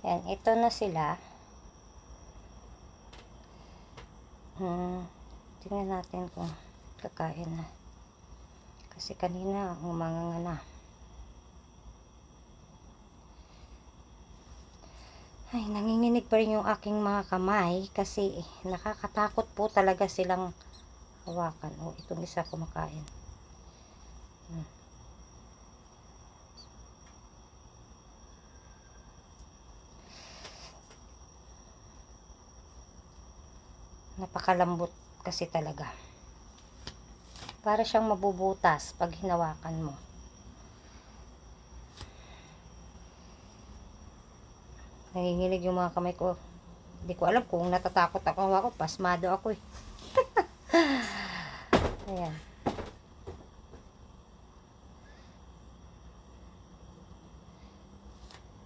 Yan, ito na sila. Tingnan natin kung kakain na. Kasi kanina, umanganga na. Ay, nanginginig pa rin yung aking mga kamay kasi nakakatakot po talaga silang hawakan. Oh, itong isa kumakain. Napakalambot kasi talaga. Para siyang mabubutas pag hinawakan mo. Nanginginig yung mga kamay ko. Hindi ko alam kung natatakot ako. Pasmado ako eh. Ayan.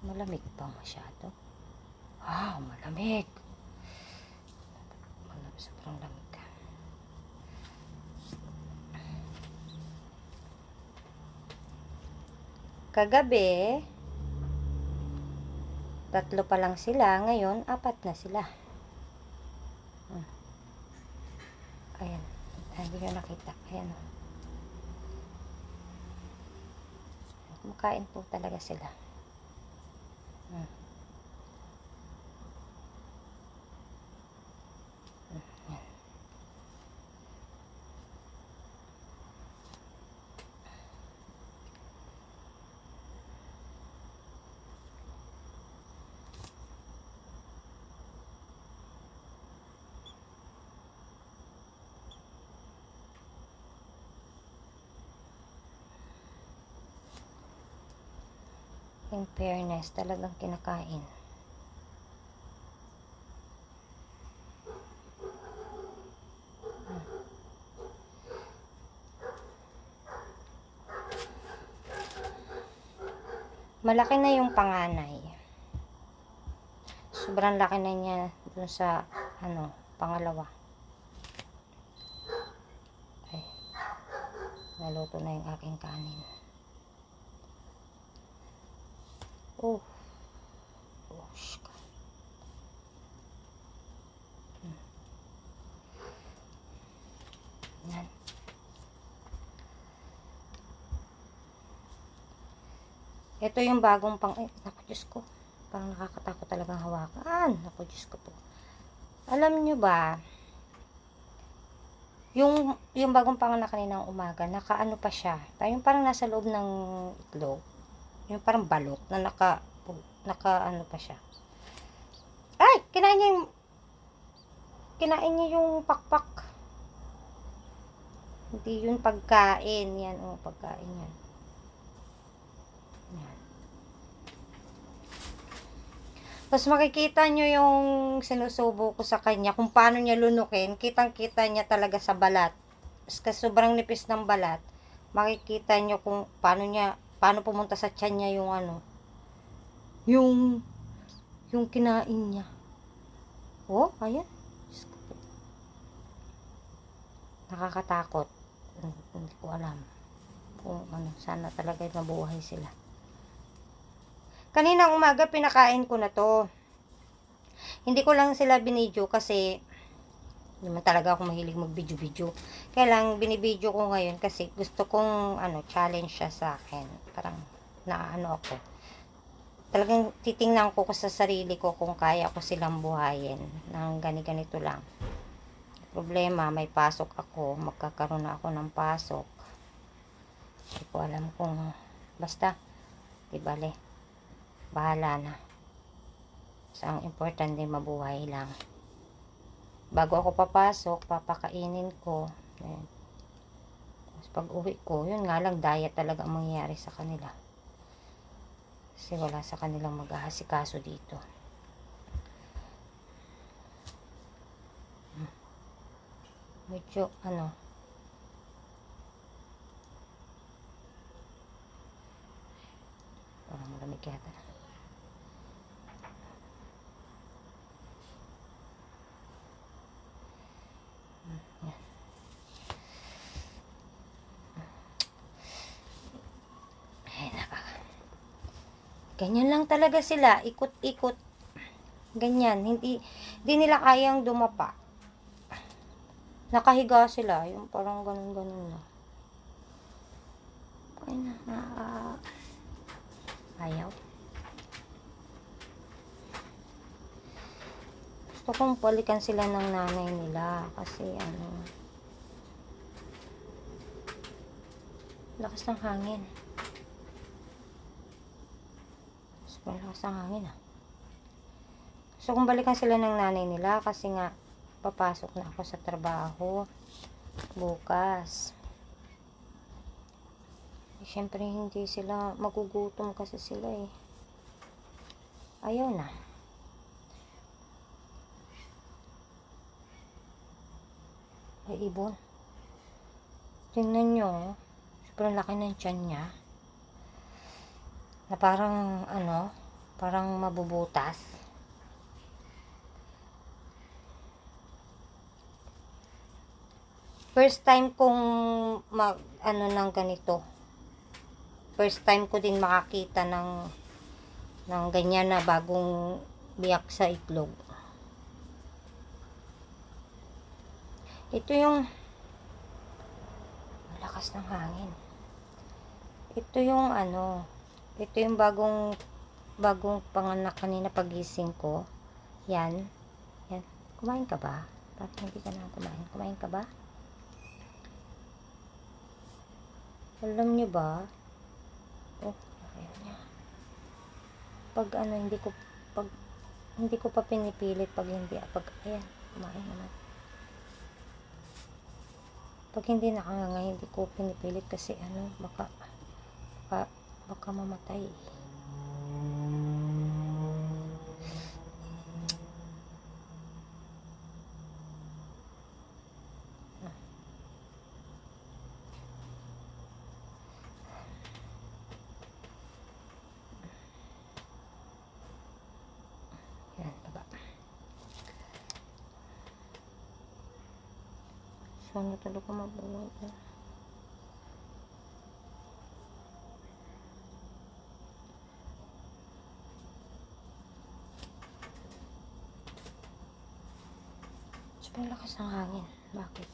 Malamig pa masyado. Malamig. Sobrang lamig. Kagabi, 3 pa lang sila. Ngayon, 4 na sila. Ayan. Hindi nyo nakita. Ayan. Kumakain po talaga sila. In fairness, talagang kinakain. Malaki na yung panganay. Sobrang laki na niya dun sa pangalawa. Ay, naluto na yung aking kanin. Yan. Ito yung bagong naku, Diyos ko. Parang nakakatakot talagang hawakan. Naku, Diyos ko po. Alam nyo ba, yung bagong panganak kaninang umaga, nakaano pa siya. Parang nasa loob ng itlog. Yung parang balot na naka ano pa siya. Ay! Kinain niya yung pakpak. Hindi yun pagkain. Yan, pagkain yan. Yan. Tapos makikita nyo yung sinusubo ko sa kanya, kung paano niya lunukin. Kitang-kita niya talaga sa balat. Kasi sobrang nipis ng balat. Makikita nyo kung paano pumunta sa tiyan niya yung kinain niya. Ayan. Nakakatakot. Hindi ko alam kung sana talaga mabuhay sila. Kaninang umaga pinakain ko na to. Hindi ko lang sila binidyo kasi hindi man talaga ako mahilig mag-video. Kaya lang binibidyo ko ngayon kasi gusto kong challenge siya sa akin. Parang ako. Talagang titingnan ko sa sarili ko kung kaya ko silang buhayin ng ganito lang. Problema, may pasok ako, magkakaroon na ako ng pasok. Hindi ko alam kung basta, di bale, bahala na. So, ang importante mabuhay lang. Bago ako papasok, papakainin ko. Ayan. Tapos pag uwi ko, yun nga lang, diet talaga ang mangyayari sa kanila. Kasi wala sa kanilang mag-aasikaso dito. Medyo parang malamig yata. Ganyan lang talaga sila, ikot-ikot. Ganyan, hindi nila kayang dumapa. Nakahiga sila, yung parang ganun-ganun na. Ay na, ayaw. Gusto kong balikan sila ng nanay nila kasi lakas ng hangin. Sobrang lakas ng hangin Gusto kong balikan sila ng nanay nila kasi nga papasok na ako sa trabaho bukas. Siyempre hindi sila magugutom kasi sila ayaw na. Ay, ibon. Tingnan nyo, sobrang laki ng tiyan niya. Na parang parang mabubutas. First time kong ng ganito. First time ko din makakita ng ganyan na bagong biyak sa itlog. Ito yung lakas ng hangin. Ito yung ito yung bagong panganak kanina pagising ko. Yan. Kumain ka ba? Bakit hindi ka na kumain? Kumain ka ba? Alam niyo ba? Ayaw niya. Pag hindi ko pa pinipilit ayan, kumain naman. Pag hindi nakanganga, hindi ko pinipilit kasi baka mamatay. Yan, baba. Sana talaga mabuhay Sobrang lakas ng hangin. Bakit?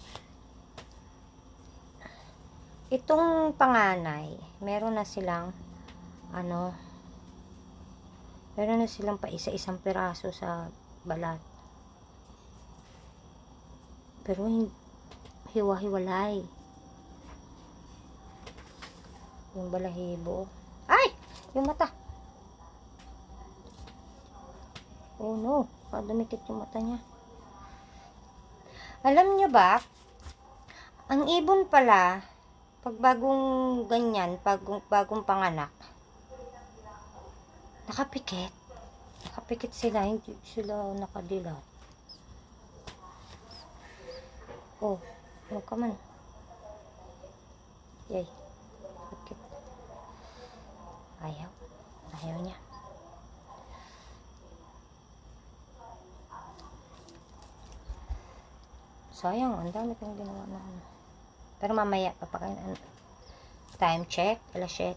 Itong panganay, meron na silang pa isa-isang piraso sa balat. Pero hiwa-hiwalay. Yung balahibo. Ay! Yung mata. Oh no. Dumikit yung mata niya. Alam nyo ba, ang ibon pala, pag bagong ganyan, bagong panganak, nakapikit. Nakapikit sila, hindi sila nakadilat. Come on. Yay. Pikit. Ayaw niya. Sayang, ang dami kong ginawa na Pero mamaya, time check, alas 7.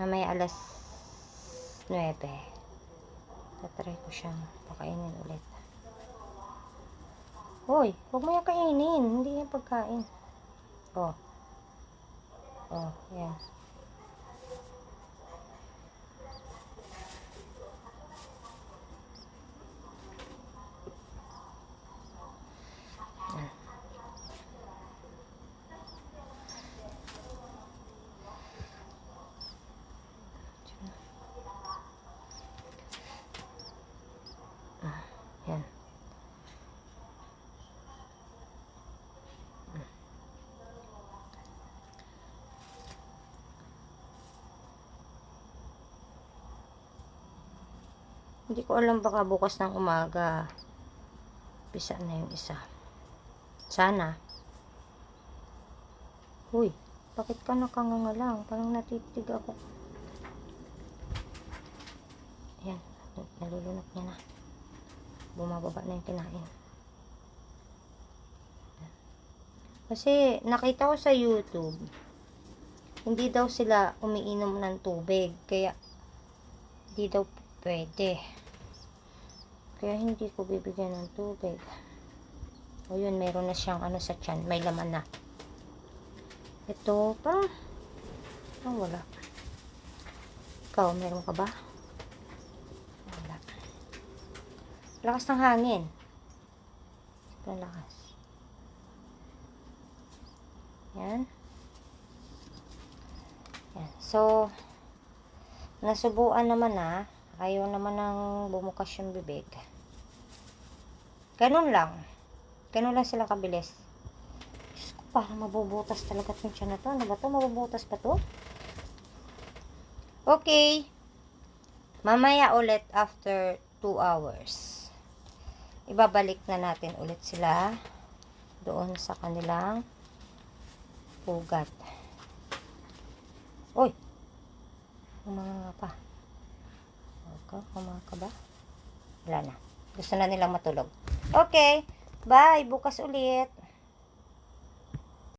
Mamaya alas 9. Tatry ko siyang pakainin ulit. Hoy, huwag mo yung kainin. Hindi yung pagkain. Yan. Yan. Hindi ko alam, baka bukas ng umaga pisa na yung isa. Sana. Uy, bakit ka nakanganga lang? Parang natitig ako. Ayan, nalulunok niya na. Bumababa na yung kinain. Kasi nakita ko sa YouTube, hindi daw sila umiinom ng tubig. Kaya Hindi daw pwede. Kaya hindi ko bibigyan ng tubig. O yun, meron na siyang ano sa tiyan. May laman na. Ito, parang wala. Ikaw, meron ka ba? Wala. Lakas ng hangin. Sobrang lakas. Yan. Yan. So, nasubuan naman na. Ayaw naman ng bumukas yung bibig. Ganun lang. Ganun lang sila kabilis. Diyos ko, parang mabubutas talaga itong tiyan na to. Ano ba to? Mabubutas pa to? Okay. Mamaya ulit after 2 hours. Ibabalik na natin ulit sila doon sa kanilang ugat. Uy! Umanga pa. Umanga ka ba? Wala na. Gusto na nilang matulog. Okay. Bye. Bukas ulit.